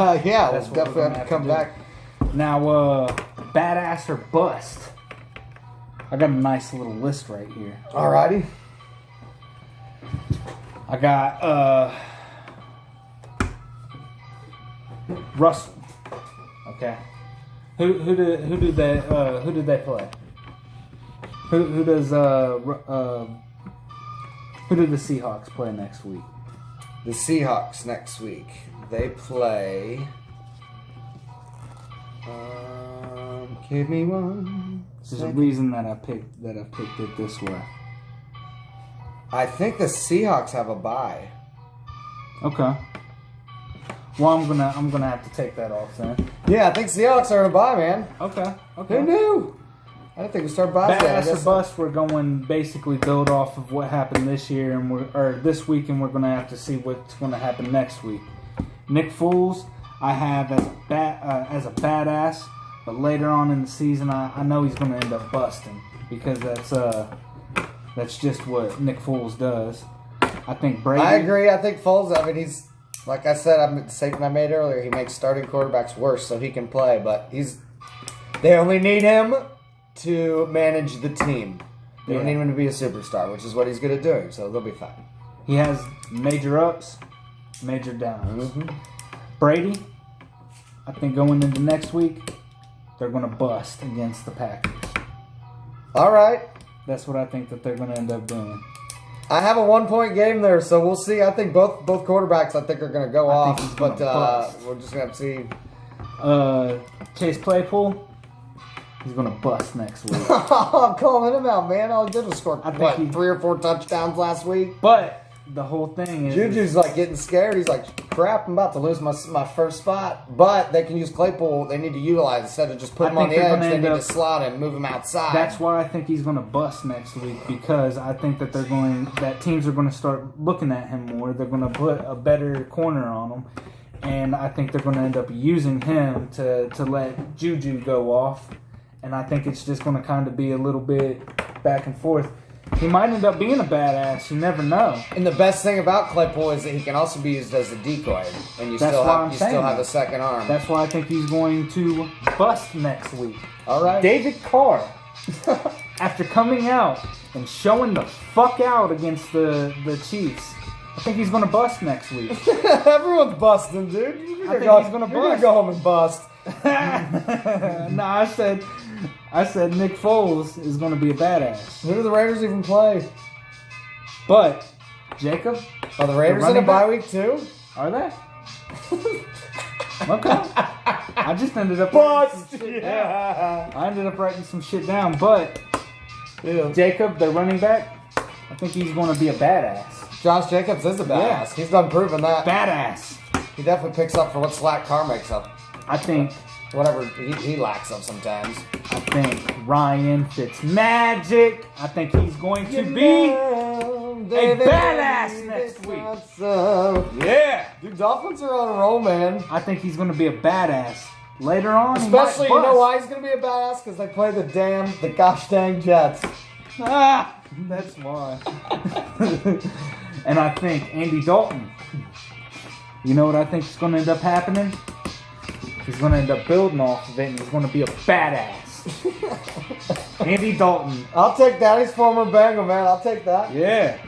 Yeah, That's we'll what definitely we're have gonna to come do. back. Now, badass or bust? I got a nice little list right here. Alrighty. I got Russell. Okay. Who did they play? Who do the Seahawks play next week? The Seahawks next week. They play. Give me one. There's a reason that I picked it this way. I think the Seahawks have a bye. Okay. Well, I'm gonna have to take that off then. Yeah, I think Seahawks are in a bye, man. Okay. Who knew? I didn't think we started bye. Badass or bust, we're going basically build off of what happened this year or this week, and we're going to have to see what's going to happen next week. Nick Foles, I have as a badass, but later on in the season, I know he's going to end up busting because that's just what Nick Foles does. I think Brady. I agree. I think Foles. I mean, he's like I said. The statement I made earlier. He makes starting quarterbacks worse, so he can play. But they only need him to manage the team. They don't need him to be a superstar, which is what he's good at doing, so they'll be fine. He has major ups, major downs. Mm-hmm. Brady, I think going into next week, they're going to bust against the Packers. All right. That's what I think that they're going to end up doing. I have a 1-point game there, so we'll see. I think both quarterbacks I think are going to go I think off, he's gonna but bust. we're just going to see. Chase Claypool, he's going to bust next week. I'm calling him out, man. All he did was score, I think 3 or 4 touchdowns last week? But the whole thing is... Juju's like getting scared. He's like, crap, I'm about to lose my first spot. But they can use Claypool. They need to utilize instead of just put him on the edge. They need to slot him, move him outside. That's why I think he's going to bust next week, because I think that teams are going to start looking at him more. They're going to put a better corner on him. And I think they're going to end up using him to let Juju go off. And I think it's just going to kind of be a little bit back and forth. He might end up being a badass. You never know. And the best thing about Claypool is that he can also be used as a decoy, and you still have a second arm. That's why I think he's going to bust next week. All right. David Carr, after coming out and showing the fuck out against the Chiefs, I think he's going to bust next week. Everyone's busting, dude. I think he's going to You're going to go home and bust. No, I said Nick Foles is going to be a badass. Who do the Raiders even play? But, Jacob? Are the Raiders in a bye week too? Are they? Okay. I just ended up Bust! Yeah. I ended up writing some shit down, but Yeah. Jacob, their running back, I think he's going to be a badass. Josh Jacobs is a badass. Yeah. He's done proving that. Badass. He definitely picks up for what slack Carr makes up. I think Whatever he lacks up sometimes. I think Ryan Fitzmagic. I think he's going to be a badass next week. Yeah. Dude, Dolphins are on a roll, man. I think he's going to be a badass. Later on, Especially, he might you know bust. why he's going to be a badass? Because they play the gosh dang Jets. Ah, that's why. And I think Andy Dalton. You know what I think is going to end up happening? He's going to end up building off of it, and he's going to be a badass. Andy Dalton. I'll take that. He's former Bengal, man. I'll take that. Yeah.